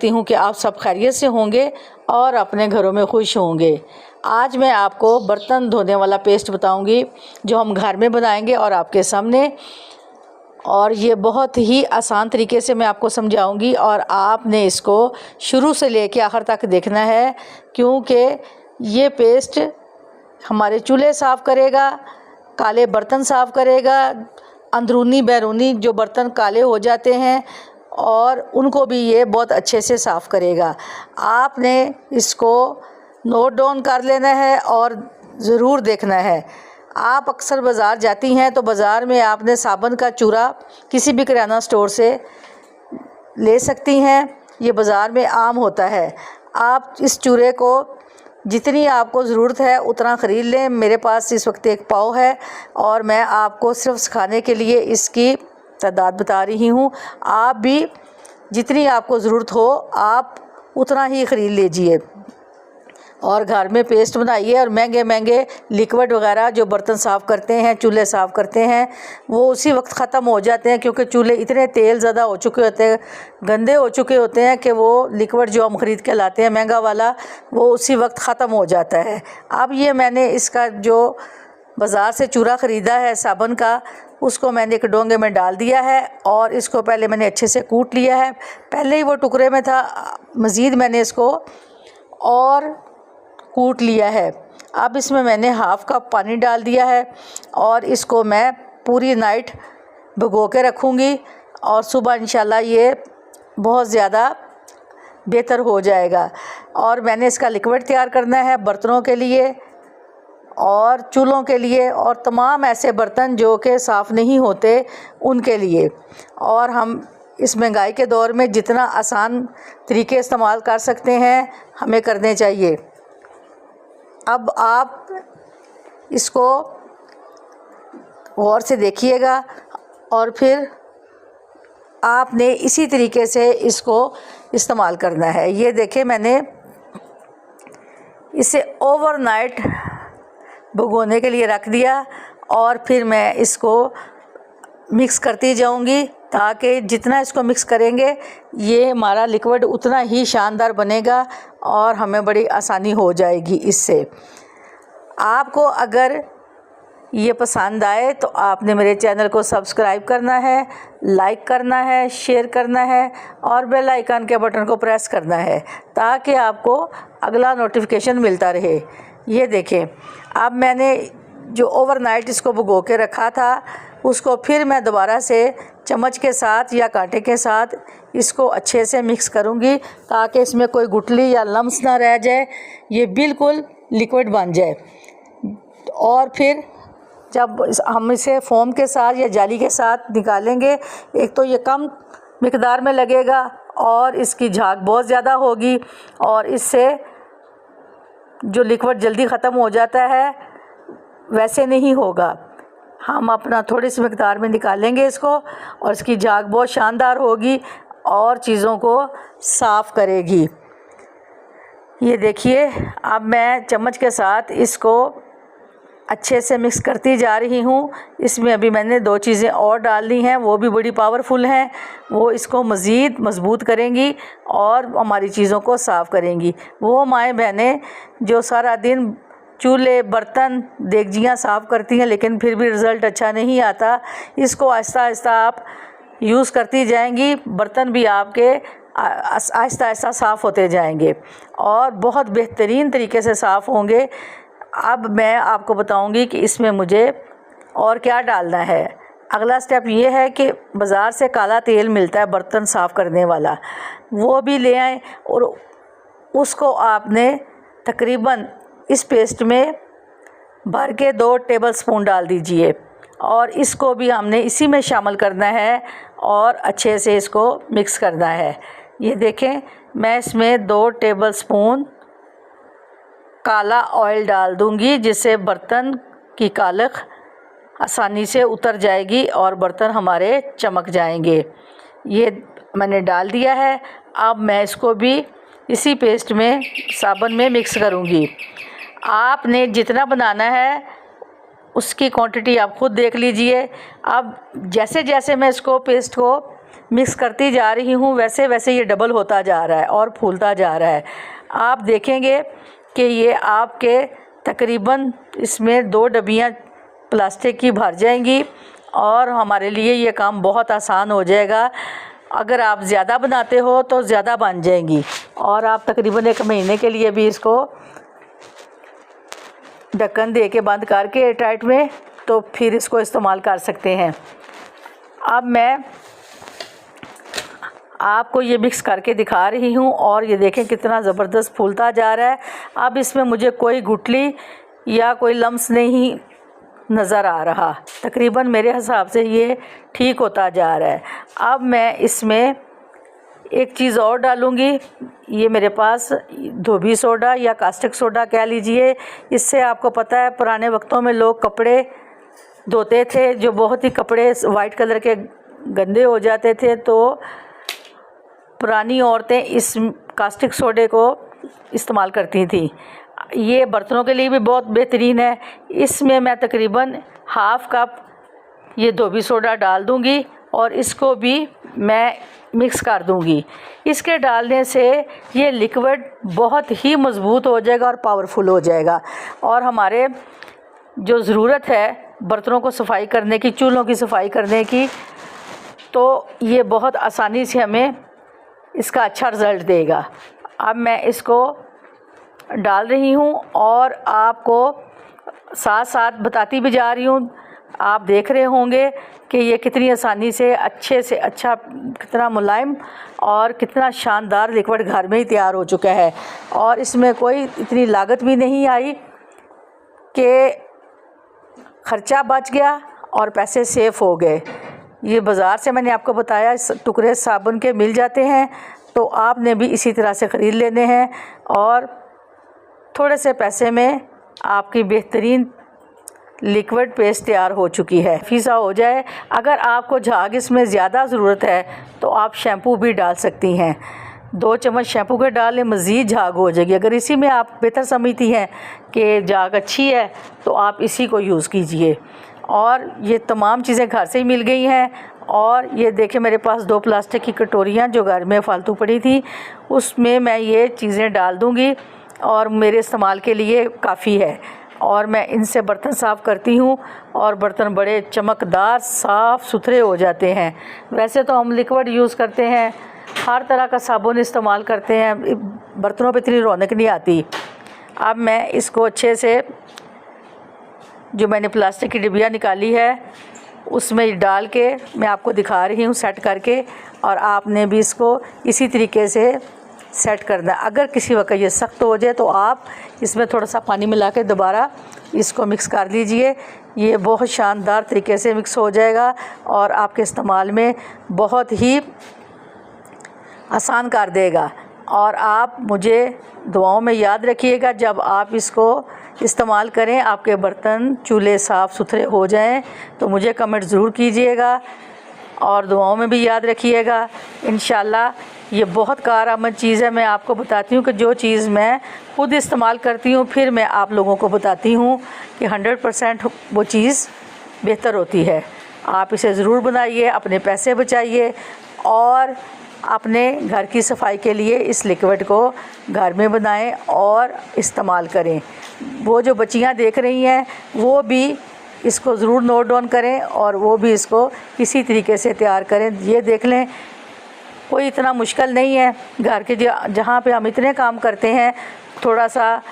करती हूँ कि आप सब खैरियत से होंगे और अपने घरों में खुश होंगे। आज मैं आपको बर्तन धोने वाला पेस्ट बताऊंगी जो हम घर में बनाएंगे और आपके सामने, और ये बहुत ही आसान तरीके से मैं आपको समझाऊंगी और आपने इसको शुरू से लेकर आखिर तक देखना है, क्योंकि ये पेस्ट हमारे चूल्हे साफ़ करेगा, काले बर्तन साफ़ करेगा, अंदरूनी बैरूनी जो बर्तन काले हो जाते हैं और उनको भी ये बहुत अच्छे से साफ़ करेगा। आपने इसको नोट डाउन कर लेना है और ज़रूर देखना है। आप अक्सर बाज़ार जाती हैं तो बाज़ार में आपने साबुन का चूरा किसी भी किराना स्टोर से ले सकती हैं, ये बाज़ार में आम होता है। आप इस चूरे को जितनी आपको ज़रूरत है उतना ख़रीद लें। मेरे पास इस वक्त एक पाव है और मैं आपको सिर्फ सिखाने के लिए इसकी तादाद बता रही हूँ। आप भी जितनी आपको ज़रूरत हो आप उतना ही ख़रीद लीजिए और घर में पेस्ट बनाइए। और महंगे महंगे लिक्विड वगैरह जो बर्तन साफ़ करते हैं, चूल्हे साफ़ करते हैं, वो उसी वक्त ख़त्म हो जाते हैं, क्योंकि चूल्हे इतने तेल ज़्यादा हो चुके होते हैं, गंदे हो चुके होते हैं कि वो लिक्विड जो हम ख़रीद के लाते हैं महंगा वाला, वो उसी वक्त ख़त्म हो जाता है। अब ये मैंने इसका जो बाज़ार से चूरा ख़रीदा है साबुन का, उसको मैंने एक डोंगे में डाल दिया है और इसको पहले मैंने अच्छे से कूट लिया है। पहले ही वो टुकड़े में था, मज़ीद मैंने इसको और कूट लिया है। अब इसमें मैंने हाफ़ कप पानी डाल दिया है और इसको मैं पूरी नाइट भिगो के रखूँगी और सुबह इंशाल्लाह ये बहुत ज़्यादा बेहतर हो जाएगा। और मैंने इसका लिक्विड तैयार करना है बर्तनों के लिए और चूल्हों के लिए और तमाम ऐसे बर्तन जो कि साफ़ नहीं होते उनके लिए। और हम इस महंगाई के दौर में जितना आसान तरीके इस्तेमाल कर सकते हैं हमें करने चाहिए। अब आप इसको गौर से देखिएगा और फिर आपने इसी तरीके से इसको इस्तेमाल करना है। ये देखें, मैंने इसे ओवरनाइट भिगोने के लिए रख दिया और फिर मैं इसको मिक्स करती जाऊंगी, ताकि जितना इसको मिक्स करेंगे ये हमारा लिक्विड उतना ही शानदार बनेगा और हमें बड़ी आसानी हो जाएगी इससे। आपको अगर ये पसंद आए तो आपने मेरे चैनल को सब्सक्राइब करना है, लाइक करना है, शेयर करना है और बेल आइकन के बटन को प्रेस करना है, ताकि आपको अगला नोटिफिकेशन मिलता रहे। ये देखें, अब मैंने जो ओवरनाइट इसको भिगो के रखा था उसको फिर मैं दोबारा से चम्मच के साथ या कांटे के साथ इसको अच्छे से मिक्स करूँगी, ताकि इसमें कोई गुठली या लम्स ना रह जाए, ये बिल्कुल लिक्विड बन जाए। और फिर जब हम इसे फोम के साथ या जाली के साथ निकालेंगे, एक तो ये कम मिकदार में लगेगा और इसकी झाग बहुत ज़्यादा होगी और इससे जो लिक्विड जल्दी ख़त्म हो जाता है वैसे नहीं होगा। हम अपना थोड़ी सी मिकदार में निकालेंगे इसको और इसकी झाग बहुत शानदार होगी और चीज़ों को साफ़ करेगी। ये देखिए, अब मैं चम्मच के साथ इसको अच्छे से मिक्स करती जा रही हूँ। इसमें अभी मैंने दो चीज़ें और डालनी हैं, वो भी बड़ी पावरफुल हैं, वो इसको मज़ीद मज़बूत करेंगी और हमारी चीज़ों को साफ़ करेंगी। वो माएँ बहनें जो सारा दिन चूल्हे बर्तन देगचियाँ साफ़ करती हैं लेकिन फिर भी रिज़ल्ट अच्छा नहीं आता, इसको आहिस्ता आहिस्ता आप यूज़ करती जाएंगी, बर्तन भी आपके आहिस्ता आहिस्ता साफ़ होते जाएंगे और बहुत बेहतरीन तरीके से साफ़ होंगे। अब मैं आपको बताऊंगी कि इसमें मुझे और क्या डालना है। अगला स्टेप ये है कि बाज़ार से काला तेल मिलता है बर्तन साफ़ करने वाला, वो भी ले आएँ और उसको आपने तकरीबन इस पेस्ट में भर के 2 टेबलस्पून डाल दीजिए और इसको भी हमने इसी में शामिल करना है और अच्छे से इसको मिक्स करना है। ये देखें, मैं इसमें 2 टेबलस्पून काला ऑयल डाल दूंगी, जिससे बर्तन की कालख आसानी से उतर जाएगी और बर्तन हमारे चमक जाएंगे। ये मैंने डाल दिया है। अब मैं इसको भी इसी पेस्ट में साबुन में मिक्स करूंगी। आपने जितना बनाना है उसकी क्वांटिटी आप खुद देख लीजिए। अब जैसे जैसे मैं इसको पेस्ट को मिक्स करती जा रही हूँ वैसे वैसे ये डबल होता जा रहा है और फूलता जा रहा है। आप देखेंगे कि ये आपके तकरीबन इसमें 2 डब्बियाँ प्लास्टिक की भर जाएंगी और हमारे लिए ये काम बहुत आसान हो जाएगा। अगर आप ज़्यादा बनाते हो तो ज़्यादा बन जाएंगी और आप तकरीबन 1 महीने के लिए भी इसको ढक्कन दे के बंद करके एयरटाइट में तो फिर इसको इस्तेमाल कर सकते हैं। अब मैं आपको ये मिक्स करके दिखा रही हूँ और ये देखें कितना ज़बरदस्त फूलता जा रहा है। अब इसमें मुझे कोई गुठली या कोई लम्स नहीं नज़र आ रहा। तकरीबन मेरे हिसाब से ये ठीक होता जा रहा है। अब मैं इसमें एक चीज़ और डालूँगी। ये मेरे पास धोबी सोडा या कास्टिक सोडा कह लीजिए। इससे आपको पता है पुराने वक्तों में लोग कपड़े धोते थे, जो बहुत ही कपड़े वाइट कलर के गंदे हो जाते थे, तो पुरानी औरतें इस कास्टिक सोडे को इस्तेमाल करती थी। ये बर्तनों के लिए भी बहुत बेहतरीन है। इसमें मैं तकरीबन हाफ़ कप ये धोबी सोडा डाल दूँगी और इसको भी मैं मिक्स कर दूँगी। इसके डालने से ये लिक्विड बहुत ही मज़बूत हो जाएगा और पावरफुल हो जाएगा और हमारे जो ज़रूरत है बर्तनों को सफाई करने की, चूल्हों की सफाई करने की, तो ये बहुत आसानी से हमें इसका अच्छा रिज़ल्ट देगा। अब मैं इसको डाल रही हूँ और आपको साथ साथ बताती भी जा रही हूँ। आप देख रहे होंगे कि ये कितनी आसानी से अच्छे से अच्छा, कितना मुलायम और कितना शानदार लिक्विड घर में ही तैयार हो चुका है और इसमें कोई इतनी लागत भी नहीं आई कि ख़र्चा बच गया और पैसे सेफ़ हो गए। ये बाज़ार से मैंने आपको बताया टुकड़े साबुन के मिल जाते हैं, तो आपने भी इसी तरह से ख़रीद लेने हैं और थोड़े से पैसे में आपकी बेहतरीन लिक्विड पेस्ट तैयार हो चुकी है। फीसा हो जाए। अगर आपको झाग इसमें ज़्यादा ज़रूरत है तो आप शैम्पू भी डाल सकती हैं। 2 चम्मच शैम्पू के डालें, मज़ीद झाग हो जाएगी। अगर इसी में आप बेहतर समझती हैं कि झाग अच्छी है तो आप इसी को यूज़ कीजिए। और ये तमाम चीज़ें घर से ही मिल गई हैं। और ये देखें मेरे पास 2 प्लास्टिक की कटोरियाँ जो घर में फ़ालतू पड़ी थी, उसमें मैं ये चीज़ें डाल दूँगी और मेरे इस्तेमाल के लिए काफ़ी है। और मैं इनसे बर्तन साफ़ करती हूँ और बर्तन बड़े चमकदार साफ़ सुथरे हो जाते हैं। वैसे तो हम लिक्विड यूज़ करते हैं, हर तरह का साबुन इस्तेमाल करते हैं, बर्तनों पे इतनी रौनक नहीं आती। अब मैं इसको अच्छे से, जो मैंने प्लास्टिक की डिब्बियाँ निकाली है उसमें डाल के मैं आपको दिखा रही हूँ सेट करके, और आपने भी इसको इसी तरीके से सेट करना है। अगर किसी वक्त ये सख्त हो जाए तो आप इसमें थोड़ा सा पानी मिला के दोबारा इसको मिक्स कर लीजिए। ये बहुत शानदार तरीके से मिक्स हो जाएगा और आपके इस्तेमाल में बहुत ही आसान कर देगा। और आप मुझे दुआओं में याद रखिएगा, जब आप इसको इस्तेमाल करें आपके बर्तन चूल्हे साफ़ सुथरे हो जाएं तो मुझे कमेंट ज़रूर कीजिएगा और दुआओं में भी याद रखिएगा। इंशाल्लाह ये बहुत कारआमद चीज़ है। मैं आपको बताती हूँ कि जो चीज़ मैं खुद इस्तेमाल करती हूँ फिर मैं आप लोगों को बताती हूँ कि 100% वो चीज़ बेहतर होती है। आप इसे ज़रूर बनाइए, अपने पैसे बचाइए और अपने घर की सफाई के लिए इस लिक्विड को घर में बनाएं और इस्तेमाल करें। वो जो बच्चियां देख रही हैं वो भी इसको ज़रूर नोट डाउन करें और वो भी इसको इसी तरीके से तैयार करें। ये देख लें, कोई इतना मुश्किल नहीं है। घर के जहाँ पे हम इतने काम करते हैं, थोड़ा सा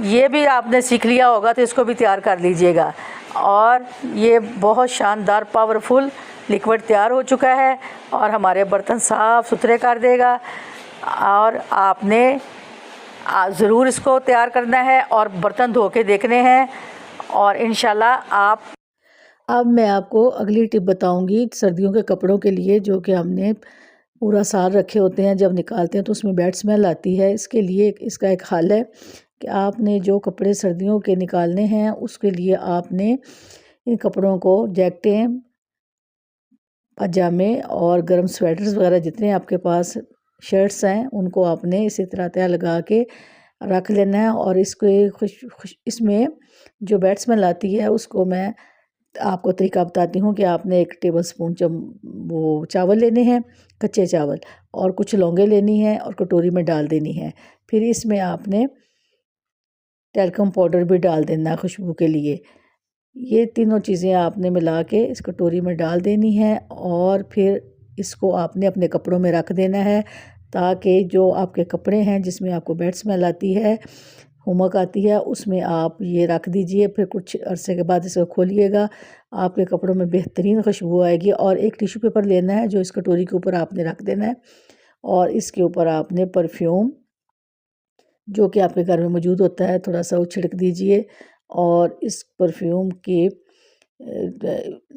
ये भी आपने सीख लिया होगा तो इसको भी तैयार कर लीजिएगा। और ये बहुत शानदार पावरफुल लिक्विड तैयार हो चुका है और हमारे बर्तन साफ़ सुथरे कर देगा। और आपने ज़रूर इसको तैयार करना है और बर्तन धो के देखने हैं और इंशाल्लाह आप। अब मैं आपको अगली टिप बताऊंगी सर्दियों के कपड़ों के लिए, जो कि हमने पूरा साल रखे होते हैं, जब निकालते हैं तो उसमें बैड स्मेल आती है। इसके लिए इसका एक हल है कि आपने जो कपड़े सर्दियों के निकालने हैं उसके लिए आपने इन कपड़ों को जैकेटें, पजामे और गर्म स्वेटर्स वगैरह जितने आपके पास शर्ट्स हैं उनको आपने इसी तरह तय लगा के रख लेना है। और इसको इसमें जो बैड स्मेल आती है उसको मैं आपको तरीका बताती हूँ कि आपने 1 टेबल स्पून वो चावल लेने हैं, कच्चे चावल, और कुछ लौंगे लेनी है और कटोरी में डाल देनी है। फिर इसमें आपने टैल्कम पाउडर भी डाल देना है खुशबू के लिए। ये तीनों चीज़ें आपने मिला के इस कटोरी में डाल देनी है और फिर इसको आपने अपने कपड़ों में रख देना है, ताकि जो आपके कपड़े हैं जिसमें आपको बैड स्मेल आती है, हुमक आती है, उसमें आप ये रख दीजिए। फिर कुछ अरसे के बाद इसको खोलिएगा, आपके कपड़ों में बेहतरीन खुशबू आएगी। और एक टिश्यू पेपर लेना है जो इस कटोरी के ऊपर आपने रख देना है, और इसके ऊपर आपने परफ्यूम जो कि आपके घर में मौजूद होता है थोड़ा सा वो छिड़क दीजिए, और इस परफ्यूम के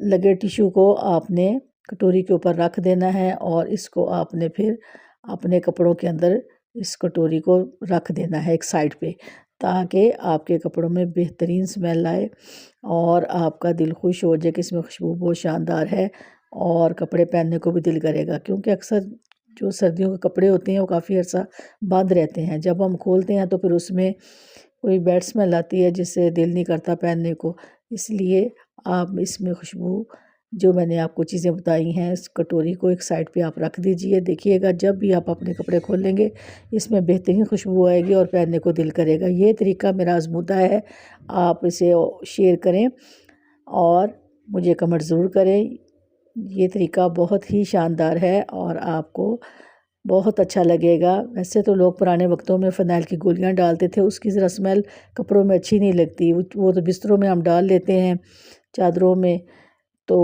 लगे टिश्यू को आपने कटोरी के ऊपर रख देना है, और इसको आपने फिर अपने कपड़ों के अंदर इस कटोरी को रख देना है एक साइड पे, ताकि आपके कपड़ों में बेहतरीन स्मेल आए और आपका दिल खुश हो जाए कि इसमें खुशबू बहुत शानदार है और कपड़े पहनने को भी दिल करेगा। क्योंकि अक्सर जो सर्दियों के कपड़े होते हैं वो काफ़ी अर्सा बंद रहते हैं, जब हम खोलते हैं तो फिर उसमें कोई बैड स्मेल आती है जिससे दिल नहीं करता पहनने को। इसलिए आप इसमें खुशबू जो मैंने आपको चीज़ें बताई हैं, इस कटोरी को एक साइड पे आप रख दीजिए। देखिएगा जब भी आप अपने कपड़े खोलेंगे इसमें बेहतरीन खुशबू आएगी और पहनने को दिल करेगा। ये तरीका मेरा आज़मूदा है, आप इसे शेयर करें और मुझे कमेंट ज़रूर करें। ये तरीका बहुत ही शानदार है और आपको बहुत अच्छा लगेगा। वैसे तो लोग पुराने वक्तों में फ़िनाइल की गोलियां डालते थे, उसकी ज़रा स्मेल कपड़ों में अच्छी नहीं लगती, वो तो बिस्तरों में हम डाल लेते हैं, चादरों में। तो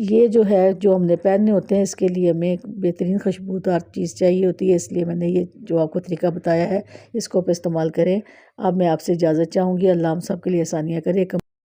ये जो है जो हमने पहनने होते हैं इसके लिए हमें एक बेहतरीन खुशबूदार चीज़ चाहिए होती है, इसलिए मैंने ये जो आपको तरीका बताया है इसको आप इस्तेमाल करें। अब मैं आपसे इजाज़त चाहूँगी। अल्लाह हम सब के लिए आसानियाँ करे।